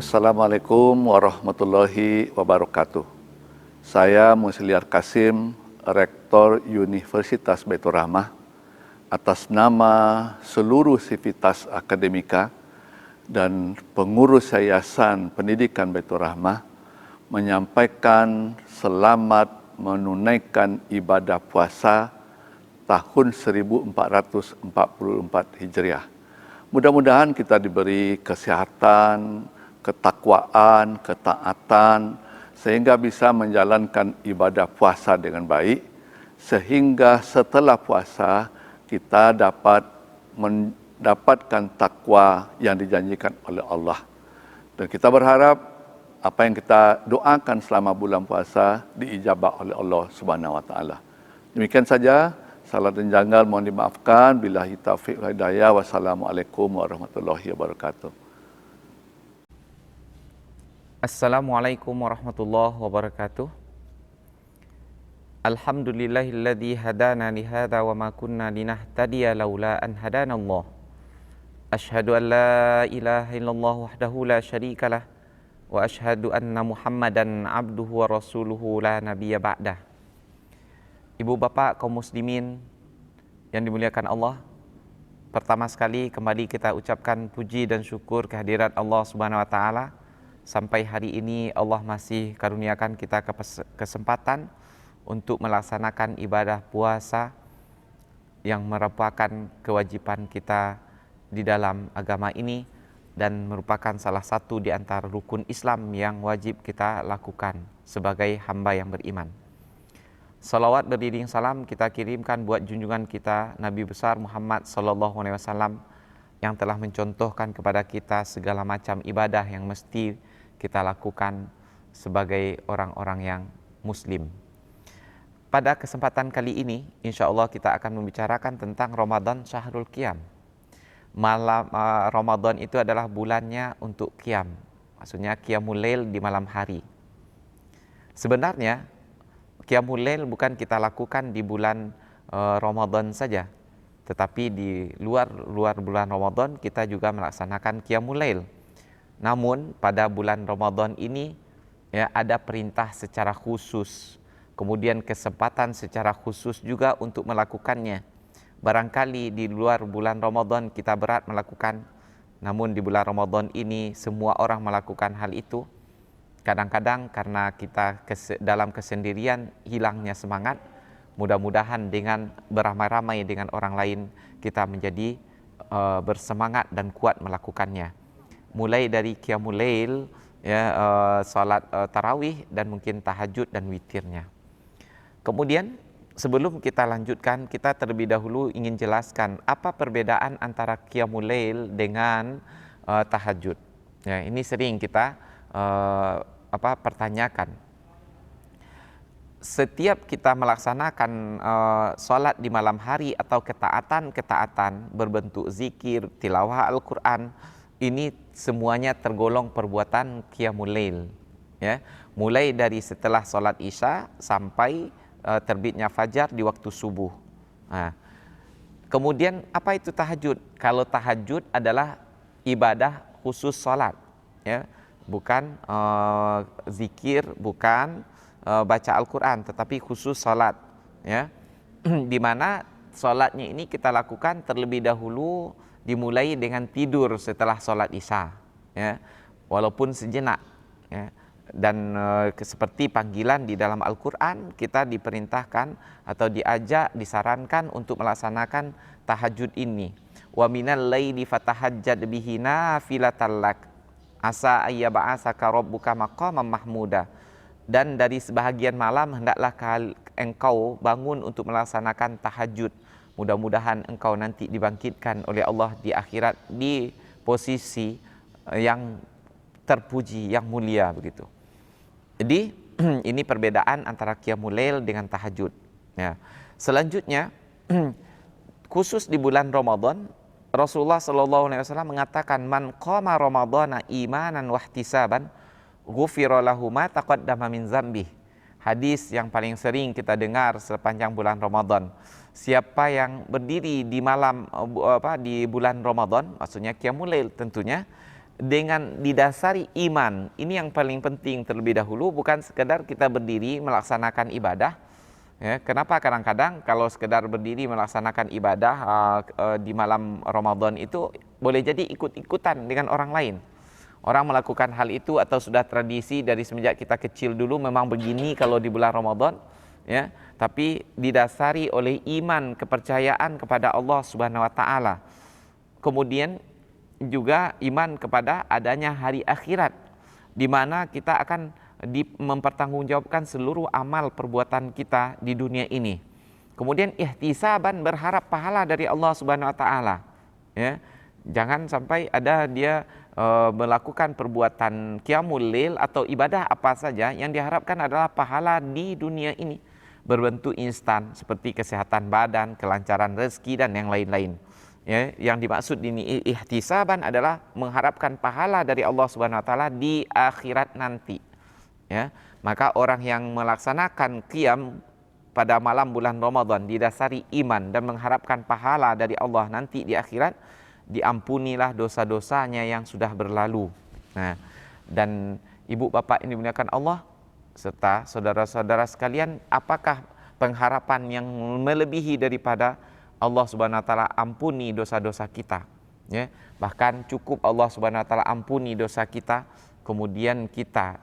Assalamualaikum warahmatullahi wabarakatuh. Saya Musliar Kasim, Rektor Universitas Baitur Rahmah, atas nama seluruh sivitas akademika dan pengurus Yayasan Pendidikan Baitur Rahmah menyampaikan selamat menunaikan ibadah puasa tahun 1444 Hijriah. Mudah-mudahan kita diberi kesehatan, ketakwaan, ketaatan, sehingga bisa menjalankan ibadah puasa dengan baik, sehingga setelah puasa kita dapat mendapatkan takwa yang dijanjikan oleh Allah. Dan kita berharap apa yang kita doakan selama bulan puasa diijabah oleh Allah Subhanahu wa taala. Demikian saja, salah dan janggal mohon dimaafkan. Billahi taufiq wal hidayah. Wassalamualaikum warahmatullahi wabarakatuh. Assalamualaikum warahmatullahi wabarakatuh. Alhamdulillahilladzi hadana li hadza wa ma kunna linahtadiya laula an hadanallah. Asyhadu an la ilaha illallah wahdahu la syarikalah wa asyhadu anna Muhammadan abduhu wa rasuluhu la nabiyya ba'dah. Ibu bapak kaum muslimin yang dimuliakan Allah, pertama sekali kembali kita ucapkan puji dan syukur kehadirat Allah Subhanahu wa taala. Sampai hari ini Allah masih karuniakan kita kesempatan untuk melaksanakan ibadah puasa yang merupakan kewajiban kita di dalam agama ini dan merupakan salah satu di antara rukun Islam yang wajib kita lakukan sebagai hamba yang beriman. Salawat beriring salam kita kirimkan buat junjungan kita Nabi besar Muhammad SAW yang telah mencontohkan kepada kita segala macam ibadah yang mesti kita lakukan sebagai orang-orang yang muslim. Pada kesempatan kali ini, insya Allah kita akan membicarakan tentang Ramadan Syahrul Qiyam. Malam Ramadan itu adalah bulannya untuk qiyam, maksudnya qiyamul lail di malam hari. Sebenarnya qiyamul lail bukan kita lakukan di bulan Ramadan saja, tetapi di luar bulan Ramadan kita juga melaksanakan qiyamul lail. Namun pada bulan Ramadan ini ya ada perintah secara khusus, kemudian kesempatan secara khusus juga untuk melakukannya. Barangkali di luar bulan Ramadan kita berat melakukan, namun di bulan Ramadan ini semua orang melakukan hal itu. Kadang-kadang karena kita dalam kesendirian hilangnya semangat, mudah-mudahan dengan beramai-ramai dengan orang lain kita menjadi bersemangat dan kuat melakukannya. Mulai dari qiyamul lail, ya, salat tarawih dan mungkin tahajud dan witirnya. Kemudian sebelum kita lanjutkan, kita terlebih dahulu ingin jelaskan apa perbedaan antara qiyamul lail dengan tahajud. Ya, ini sering kita pertanyakan. Setiap kita melaksanakan salat di malam hari atau ketaatan berbentuk zikir, tilawah Al-Quran, ini semuanya tergolong perbuatan qiyamul lail, ya. Mulai dari setelah salat Isya sampai terbitnya fajar di waktu subuh. Nah, kemudian apa itu tahajud? Kalau tahajud adalah ibadah khusus salat, ya. Bukan zikir, bukan baca Al-Quran, tetapi khusus salat, ya. Di mana salatnya ini kita lakukan terlebih dahulu dimulai dengan tidur setelah sholat Isya, ya, walaupun sejenak, ya. Dan seperti panggilan di dalam Al-Quran, kita diperintahkan atau diajak, disarankan untuk melaksanakan tahajud ini. Wa minal laili fatahajjad bihi nafilatan lak asa ayyab'asaka rabbuka maqaman mahmuda. Dan dari sebahagian malam hendaklah engkau bangun untuk melaksanakan tahajud. Mudah-mudahan engkau nanti dibangkitkan oleh Allah di akhirat di posisi yang terpuji, yang mulia begitu. Jadi ini perbedaan antara qiyamul lail dengan tahajud. Ya. Selanjutnya khusus di bulan Ramadan, Rasulullah SAW mengatakan man qama ramadhana imanan wahtisaban ghufira lahu ma taqaddama min dzambih. Hadis yang paling sering kita dengar sepanjang bulan Ramadan. Siapa yang berdiri di malam di bulan Ramadan, maksudnya qiyamul lail tentunya, dengan didasari iman. Ini yang paling penting terlebih dahulu, bukan sekedar kita berdiri melaksanakan ibadah. Ya, kenapa kadang-kadang kalau sekedar berdiri melaksanakan ibadah di malam Ramadan itu boleh jadi ikut-ikutan dengan orang lain. Orang melakukan hal itu atau sudah tradisi dari semenjak kita kecil dulu memang begini kalau di bulan Ramadan, ya. Tapi didasari oleh iman, kepercayaan kepada Allah Subhanahu wa taala. Kemudian juga iman kepada adanya hari akhirat, di mana kita akan mempertanggungjawabkan seluruh amal perbuatan kita di dunia ini. Kemudian ihtisaban, berharap pahala dari Allah Subhanahu wa taala, ya. Jangan sampai ada dia melakukan perbuatan qiyamul lail atau ibadah apa saja yang diharapkan adalah pahala di dunia ini berbentuk instan seperti kesehatan badan, kelancaran rezeki dan yang lain-lain. Ya, yang dimaksud ini ihtisaban adalah mengharapkan pahala dari Allah Subhanahu wa taala di akhirat nanti. Ya, maka orang yang melaksanakan qiyam pada malam bulan Ramadan didasari iman dan mengharapkan pahala dari Allah nanti di akhirat, diampunilah dosa-dosanya yang sudah berlalu. Nah, dan ibu bapak ini dimuliakan Allah serta saudara-saudara sekalian, apakah pengharapan yang melebihi daripada Allah Subhanahu wa taala ampuni dosa-dosa kita, ya? Bahkan cukup Allah Subhanahu wa taala ampuni dosa kita, kemudian kita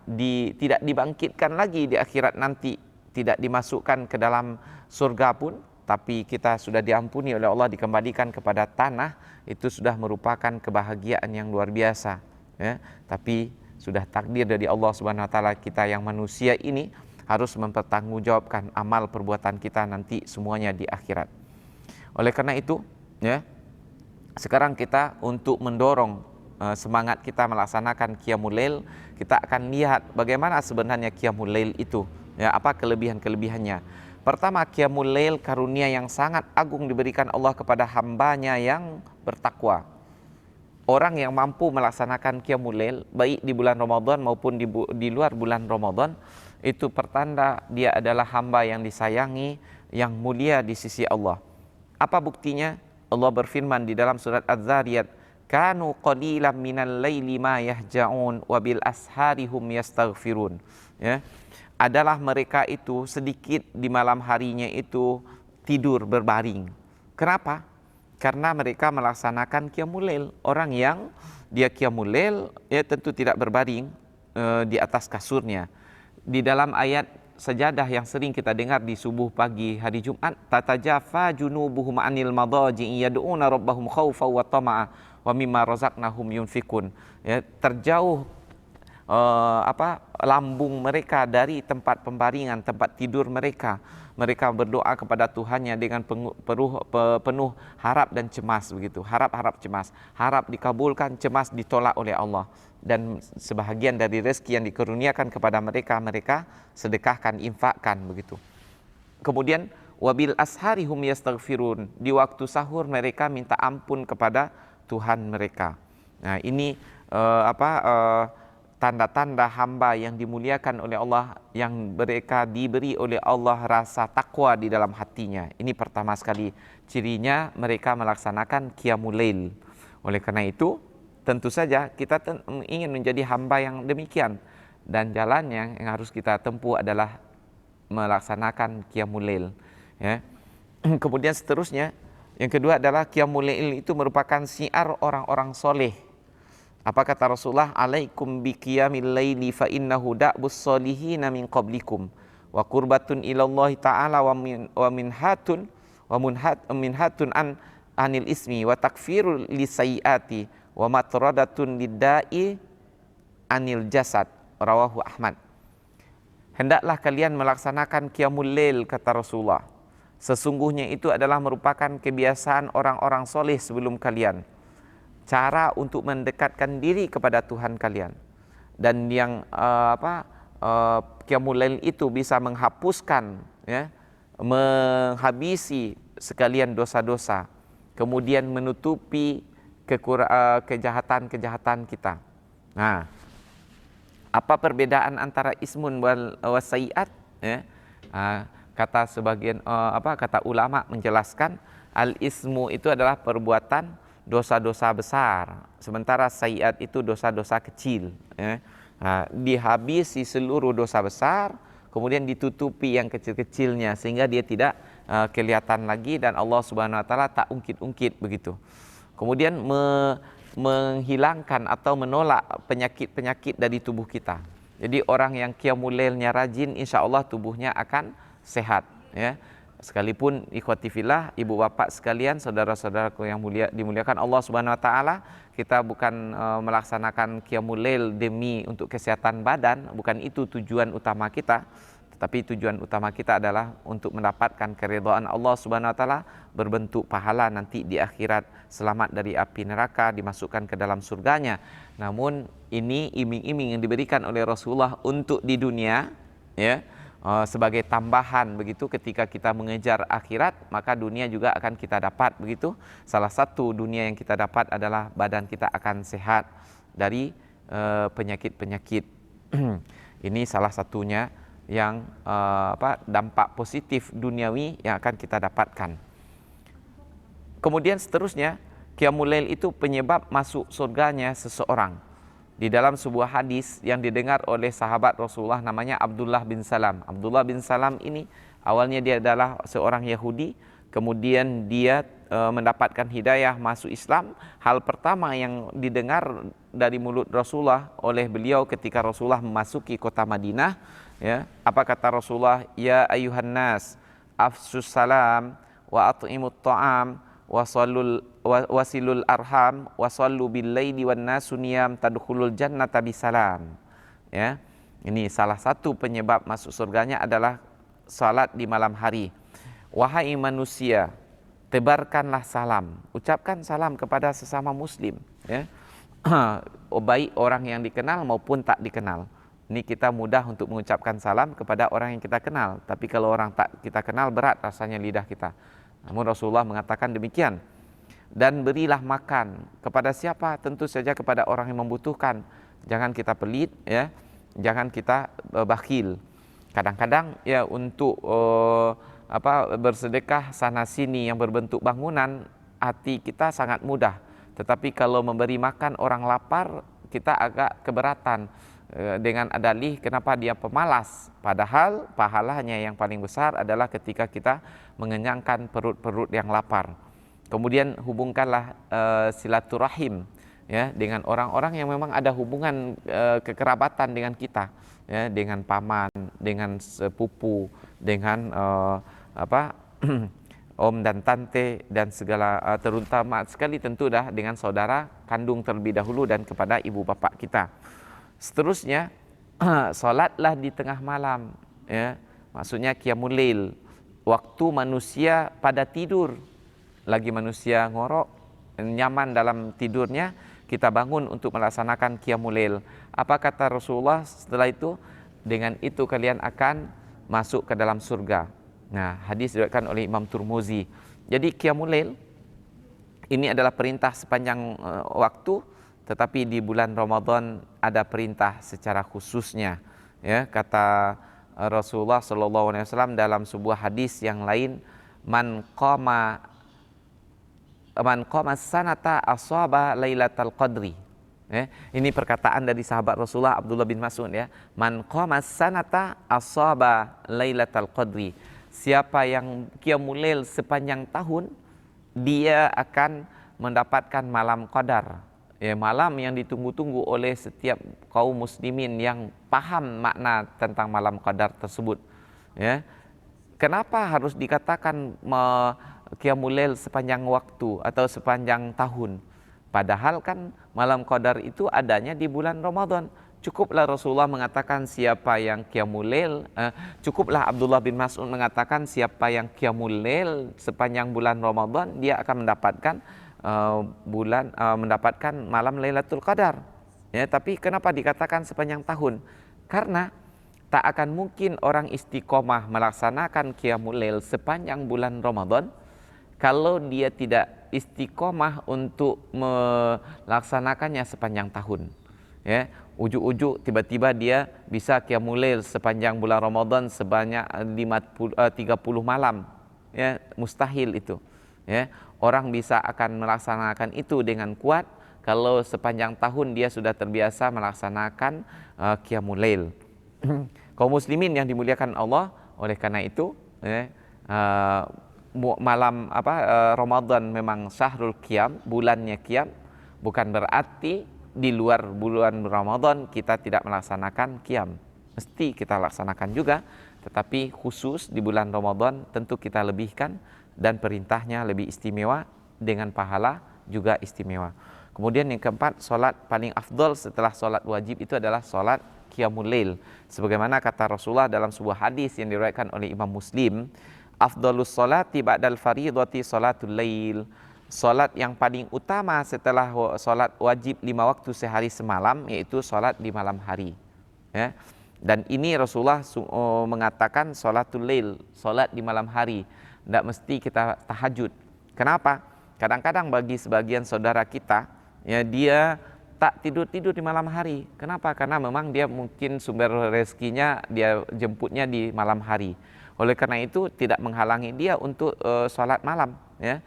tidak dibangkitkan lagi di akhirat nanti, tidak dimasukkan ke dalam surga pun, tapi kita sudah diampuni oleh Allah, dikembalikan kepada tanah, itu sudah merupakan kebahagiaan yang luar biasa, ya. Tapi sudah takdir dari Allah Subhanahu wa taala, kita yang manusia ini harus mempertanggungjawabkan amal perbuatan kita nanti semuanya di akhirat. Oleh karena itu, ya, sekarang kita untuk mendorong semangat kita melaksanakan qiyamul lail, kita akan lihat bagaimana sebenarnya qiyamul lail itu, ya, apa kelebihan-kelebihannya. Pertama, qiyamul lail karunia yang sangat agung diberikan Allah kepada hambanya yang bertakwa. Orang yang mampu melaksanakan qiyamul lail baik di bulan Ramadan maupun di luar bulan Ramadan, itu pertanda dia adalah hamba yang disayangi, yang mulia di sisi Allah. Apa buktinya? Allah berfirman di dalam surat Az-Zariyat, kanu qalilan minal laili ma yahja'un wa bil asharihum yastaghfirun. Ya, adalah mereka itu sedikit di malam harinya itu tidur berbaring. Kenapa? Karena mereka melaksanakan qiyamul lail. Orang yang dia qiyamul lail, ya tentu tidak berbaring di atas kasurnya. Di dalam ayat sajadah yang sering kita dengar di subuh pagi hari Jumat, tatajafa junubuhum anil madaji'i yad'una rabbahum khaufa wa tama'a wa mimma razaqnahum yunfikun. Ya, terjauh lambung mereka dari tempat pembaringan, tempat tidur mereka. Mereka berdoa kepada Tuhannya dengan penuh harap dan cemas, begitu. Harap cemas, harap dikabulkan, cemas ditolak oleh Allah. Dan sebahagian dari rezeki yang dikurniakan kepada mereka, mereka sedekahkan, infakkan, begitu. Kemudian wabil asharihum yastaghfirun, di waktu sahur mereka minta ampun kepada Tuhan mereka. Nah, ini tanda-tanda hamba yang dimuliakan oleh Allah, yang mereka diberi oleh Allah rasa takwa di dalam hatinya. Ini pertama sekali cirinya, mereka melaksanakan qiyamul lail. Oleh karena itu, tentu saja kita ingin menjadi hamba yang demikian, dan jalannya yang harus kita tempuh adalah melaksanakan qiyamul lail, ya. Kemudian seterusnya, yang kedua adalah qiyamul lail itu merupakan syiar orang-orang soleh. Apa kata Rasulullah? Alaikum biqiyamil laili fa innahu da'bus solihina min qablikum wa qurbatun ilallahi ta'ala wa minhatun anil ismi wa takfirul lisayiati wa matradatun lidda'i anil jasad, rawahu Ahmad. Hendaklah kalian melaksanakan qiyamul lail, kata Rasulullah. Sesungguhnya itu adalah merupakan kebiasaan orang-orang soleh sebelum kalian, cara untuk mendekatkan diri kepada Tuhan kalian. Dan yang qiyamul lail itu bisa menghapuskan, ya, menghabisi sekalian dosa-dosa, kemudian menutupi kejahatan-kejahatan kita. Nah, apa perbedaan antara ismun was sayiat? Ya, kata sebagian kata ulama menjelaskan, al ismu itu adalah perbuatan dosa-dosa besar, sementara sayiat itu dosa-dosa kecil. Ya. Nah, dihabisi seluruh dosa besar, kemudian ditutupi yang kecil-kecilnya sehingga dia tidak kelihatan lagi dan Allah Subhanahu Wa Taala tak ungkit-ungkit begitu. Kemudian menghilangkan atau menolak penyakit-penyakit dari tubuh kita. Jadi orang yang qiyamul lailnya rajin, insya Allah tubuhnya akan sehat. Ya. Sekalipun ikhwati fillah, ibu bapak sekalian, saudara-saudaraku yang dimuliakan Allah Subhanahu Wa Taala, kita bukan melaksanakan qiyamul lail demi untuk kesehatan badan, bukan itu tujuan utama kita. Tetapi tujuan utama kita adalah untuk mendapatkan keridhaan Allah Subhanahu Wa Taala berbentuk pahala nanti di akhirat, selamat dari api neraka, dimasukkan ke dalam surganya. Namun ini iming-iming yang diberikan oleh Rasulullah untuk di dunia, ya, sebagai tambahan begitu. Ketika kita mengejar akhirat, maka dunia juga akan kita dapat begitu. Salah satu dunia yang kita dapat adalah badan kita akan sehat dari penyakit-penyakit. Ini salah satunya yang dampak positif duniawi yang akan kita dapatkan. Kemudian seterusnya, qiyamul lail itu penyebab masuk surganya seseorang. Di dalam sebuah hadis yang didengar oleh sahabat Rasulullah namanya Abdullah bin Salam. Abdullah bin Salam ini awalnya dia adalah seorang Yahudi, kemudian dia mendapatkan hidayah masuk Islam. Hal pertama yang didengar dari mulut Rasulullah oleh beliau ketika Rasulullah memasuki kota Madinah, ya, apa kata Rasulullah? Ya ayuhan nas, afsus salam wa at'imut ta'am wasilul arham wasallu bil laili wan nasu niyam tadkhulul jannata bisalam. Ya. Ini salah satu penyebab masuk surganya adalah salat di malam hari. Wahai manusia, tebarkanlah salam, ucapkan salam kepada sesama muslim, ya. Baik orang yang dikenal maupun tak dikenal. Ini kita mudah untuk mengucapkan salam kepada orang yang kita kenal, tapi kalau orang tak kita kenal berat rasanya lidah kita. Namun Rasulullah mengatakan demikian. Dan berilah makan kepada siapa? Tentu saja kepada orang yang membutuhkan. Jangan kita pelit, ya. Jangan kita bakhil. Kadang-kadang ya untuk bersedekah sana sini yang berbentuk bangunan, hati kita sangat mudah. Tetapi kalau memberi makan orang lapar, kita agak keberatan dengan dalih kenapa dia pemalas. Padahal pahalanya yang paling besar adalah ketika kita mengenyangkan perut-perut yang lapar. Kemudian hubungkanlah silaturahim, ya, dengan orang-orang yang memang ada hubungan kekerabatan dengan kita, ya, dengan paman, dengan sepupu, dengan om dan tante dan segala, terutama sekali tentu dah dengan saudara kandung terlebih dahulu dan kepada ibu bapak kita. Seterusnya, salatlah di tengah malam, ya, maksudnya qiyamul lail, waktu manusia pada tidur, lagi manusia ngorok, nyaman dalam tidurnya, kita bangun untuk melaksanakan qiyamul lail. Apa kata Rasulullah setelah itu? Dengan itu kalian akan masuk ke dalam surga. Nah, hadis diriwayatkan oleh Imam Tirmizi. Jadi qiyamul lail ini adalah perintah sepanjang waktu, tetapi di bulan Ramadan ada perintah secara khususnya. Ya, kata Rasulullah SAW dalam sebuah hadis yang lain, man qama sanata asaba lailatal qadri. Ya, ini perkataan dari sahabat Rasulullah Abdullah bin Mas'ud, ya. Man qama sanata asaba lailatal qadri. Siapa yang qiyamul lail sepanjang tahun, dia akan mendapatkan malam qadar. Ya, malam yang ditunggu-tunggu oleh setiap kaum muslimin yang paham makna tentang malam qadar tersebut. Ya. Kenapa harus dikatakan qiyamul lail sepanjang waktu atau sepanjang tahun? Padahal kan malam qadar itu adanya di bulan Ramadan. Cukuplah Rasulullah mengatakan siapa yang qiyamul lail, cukuplah Abdullah bin Mas'ud mengatakan siapa yang qiyamul lail sepanjang bulan Ramadan, dia akan mendapatkan mendapatkan malam Lailatul Qadar. Ya, tapi kenapa dikatakan sepanjang tahun? Karena tak akan mungkin orang istiqomah melaksanakan qiyamul lail sepanjang bulan Ramadan kalau dia tidak istiqomah untuk melaksanakannya sepanjang tahun. Ya, ujuk-ujuk tiba-tiba dia bisa qiyamul lail sepanjang bulan Ramadan sebanyak 30 malam. Ya, mustahil itu. Ya, orang bisa akan melaksanakan itu dengan kuat kalau sepanjang tahun dia sudah terbiasa melaksanakan qiyamul lail. Kaum muslimin yang dimuliakan Allah, oleh karena itu malam Ramadan memang syahrul qiyam, bulannya qiyam, bukan berarti di luar bulan Ramadan kita tidak melaksanakan qiyam. Mesti kita laksanakan juga, tetapi khusus di bulan Ramadan tentu kita lebihkan dan perintahnya lebih istimewa dengan pahala juga istimewa. Kemudian yang keempat, solat paling afdol setelah solat wajib itu adalah solat qiyamul lail. Sebagaimana kata Rasulullah dalam sebuah hadis yang diriwayatkan oleh Imam Muslim, afdalus solati ba'dal faridati salatul lail. Solat yang paling utama setelah solat wajib 5 waktu sehari semalam yaitu solat di malam hari. Ya. Dan ini Rasulullah mengatakan salatul lail, solat di malam hari. Tidak mesti kita tahajud. Kenapa? Kadang-kadang bagi sebagian saudara kita, ya dia tak tidur-tidur di malam hari. Kenapa? Karena memang dia mungkin sumber rezekinya dia jemputnya di malam hari. Oleh karena itu tidak menghalangi dia untuk sholat malam. Ya.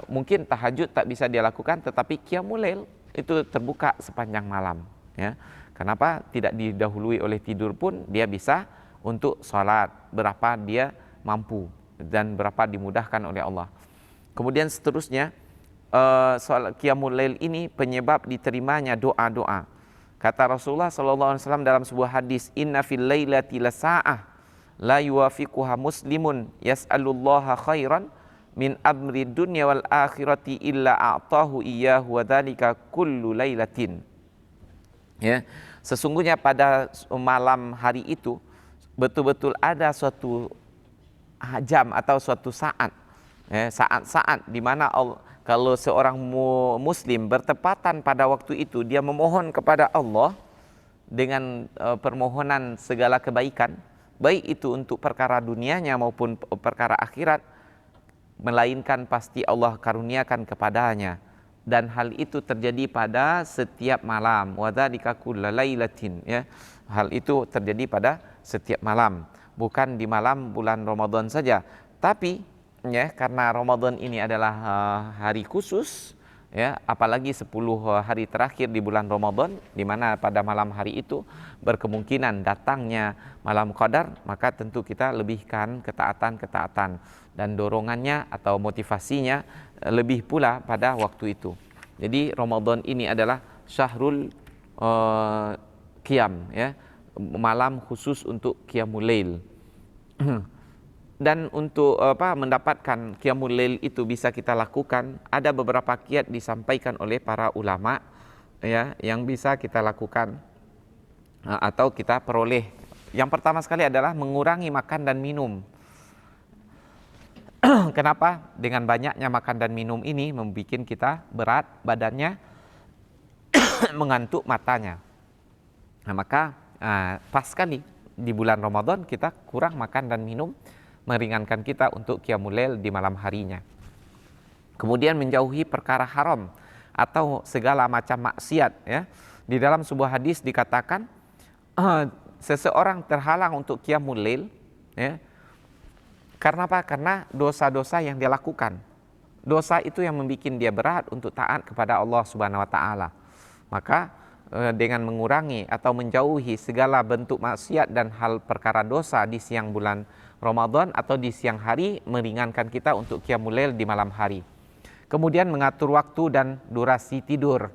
Mungkin tahajud tak bisa dia lakukan, tetapi qiyamul lail itu terbuka sepanjang malam. Ya. Kenapa? Tidak didahului oleh tidur pun dia bisa untuk sholat berapa dia mampu dan berapa dimudahkan oleh Allah. Kemudian seterusnya, solat qiyamul lail ini penyebab diterimanya doa-doa. Kata Rasulullah SAW dalam sebuah hadis, inna fil lailati lasa'ah la yuwafiquha muslimun yas'alullaha khairan min amri dunya wal akhirati illa a'tahu iyyahu wa dzalika kullu lailatin. Ya, sesungguhnya pada malam hari itu betul-betul ada suatu jam atau suatu saat, ya, saat-saat di mana kalau seorang muslim bertepatan pada waktu itu dia memohon kepada Allah dengan permohonan segala kebaikan, baik itu untuk perkara dunianya maupun perkara akhirat, melainkan pasti Allah karuniakan kepadanya. Dan hal itu terjadi pada setiap malam. Wa dzalika kullu lailatin, ya. Hal itu terjadi pada setiap malam, bukan di malam bulan Ramadan saja. Tapi ya, karena Ramadan ini adalah hari khusus, ya, apalagi 10 hari terakhir di bulan Ramadan, di mana pada malam hari itu berkemungkinan datangnya malam qadar, maka tentu kita lebihkan ketaatan-ketaatan dan dorongannya atau motivasinya lebih pula pada waktu itu. Jadi Ramadan ini adalah syahrul qiyam, ya, malam khusus untuk qiyamul lail. Dan untuk mendapatkan qiyamul lail itu bisa kita lakukan, ada beberapa kiat disampaikan oleh para ulama, ya, yang bisa kita lakukan atau kita peroleh. Yang pertama sekali adalah mengurangi makan dan minum. Kenapa? Dengan banyaknya makan dan minum ini membuat kita berat badannya, mengantuk matanya. Nah, maka pas sekali di bulan Ramadan kita kurang makan dan minum, meringankan kita untuk qiyamul lail di malam harinya. Kemudian menjauhi perkara haram atau segala macam maksiat, ya. Di dalam sebuah hadis dikatakan seseorang terhalang untuk qiyamul lail, ya. Karena apa? Karena dosa-dosa yang dia lakukan. Dosa itu yang membuat dia berat untuk taat kepada Allah Subhanahu wa taala. Maka dengan mengurangi atau menjauhi segala bentuk maksiat dan hal perkara dosa di siang bulan Ramadan atau di siang hari, meringankan kita untuk qiyamul lail di malam hari. Kemudian mengatur waktu dan durasi tidur.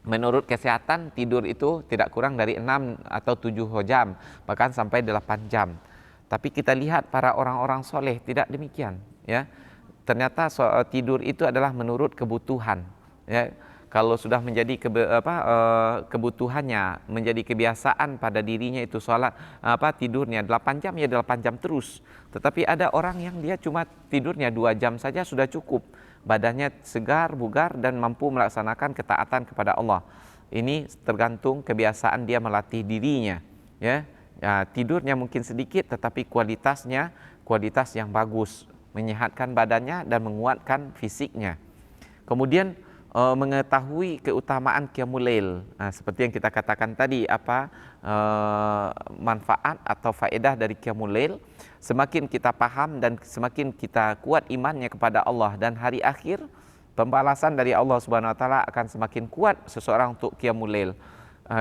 Menurut kesehatan, tidur itu tidak kurang dari 6 atau 7 jam, bahkan sampai 8 jam. Tapi kita lihat para orang-orang soleh tidak demikian, ya. Ternyata tidur itu adalah menurut kebutuhan, ya. Kalau sudah menjadi kebutuhannya, menjadi kebiasaan pada dirinya itu sholat tidurnya 8 jam, ya 8 jam terus. Tetapi ada orang yang dia cuma tidurnya 2 jam saja sudah cukup, badannya segar, bugar dan mampu melaksanakan ketaatan kepada Allah. Ini tergantung kebiasaan dia melatih dirinya, ya. Ya, tidurnya mungkin sedikit tetapi kualitasnya kualitas yang bagus, menyehatkan badannya dan menguatkan fisiknya. Kemudian mengetahui keutamaan Qiyamul Lail. Seperti yang kita katakan tadi, manfaat atau faedah dari Qiyamul Lail, semakin kita paham dan semakin kita kuat imannya kepada Allah dan hari akhir, pembalasan dari Allah Subhanahu wa taala akan semakin kuat seseorang untuk Qiyamul Lail.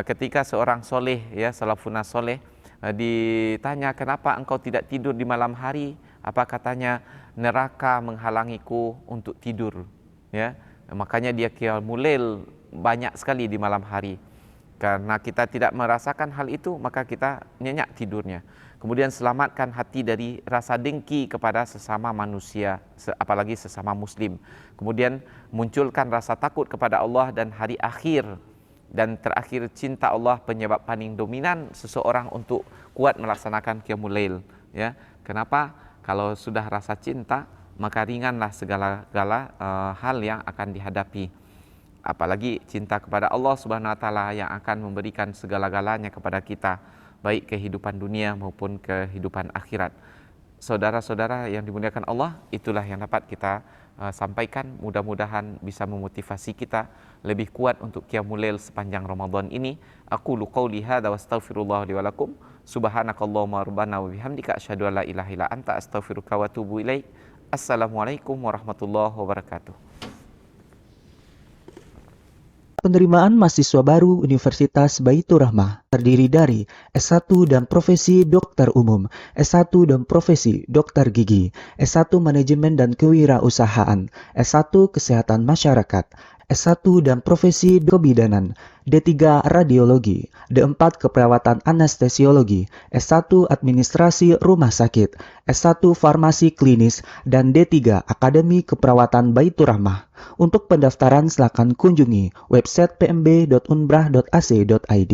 Ketika seorang soleh, ya, salafun soleh, ditanya, kenapa engkau tidak tidur di malam hari? Apa katanya? Neraka menghalangiku untuk tidur, ya. Makanya dia Qiyamul Lail banyak sekali di malam hari. Karena kita tidak merasakan hal itu, maka kita nyenyak tidurnya. Kemudian selamatkan hati dari rasa dengki kepada sesama manusia, apalagi sesama muslim. Kemudian munculkan rasa takut kepada Allah dan hari akhir. Dan terakhir, cinta Allah penyebab paling dominan seseorang untuk kuat melaksanakan Qiyamul Lail, ya. Kenapa? Kalau sudah rasa cinta, maka ringanlah segala-gala hal yang akan dihadapi. Apalagi cinta kepada Allah Subhanahu wa taala yang akan memberikan segala-galanya kepada kita, baik kehidupan dunia maupun kehidupan akhirat. Saudara-saudara yang dimuliakan Allah, itulah yang dapat kita sampaikan. Mudah-mudahan bisa memotivasi kita lebih kuat untuk Qiyamul Lail sepanjang Ramadan ini. Aqulu qauli hadza wa astaghfirullah li wa lakum. Subhanakallahumma rabbana wa bihamdika asyhadu an la ilaha illa anta astaghfiruka wa atubu ilaik. Assalamualaikum warahmatullahi wabarakatuh. Penerimaan mahasiswa baru Universitas Baitur Rahmah terdiri dari S1 dan Profesi Dokter Umum, S1 dan Profesi Dokter Gigi, S1 Manajemen dan Kewirausahaan, S1 Kesehatan Masyarakat, S1 dan Profesi Kebidanan, D3 Radiologi, D4 Keperawatan Anestesiologi, S1 Administrasi Rumah Sakit, S1 Farmasi Klinis, dan D3 Akademi Keperawatan Baitur Rahmah. Untuk pendaftaran silakan kunjungi website pmb.unbrah.ac.id.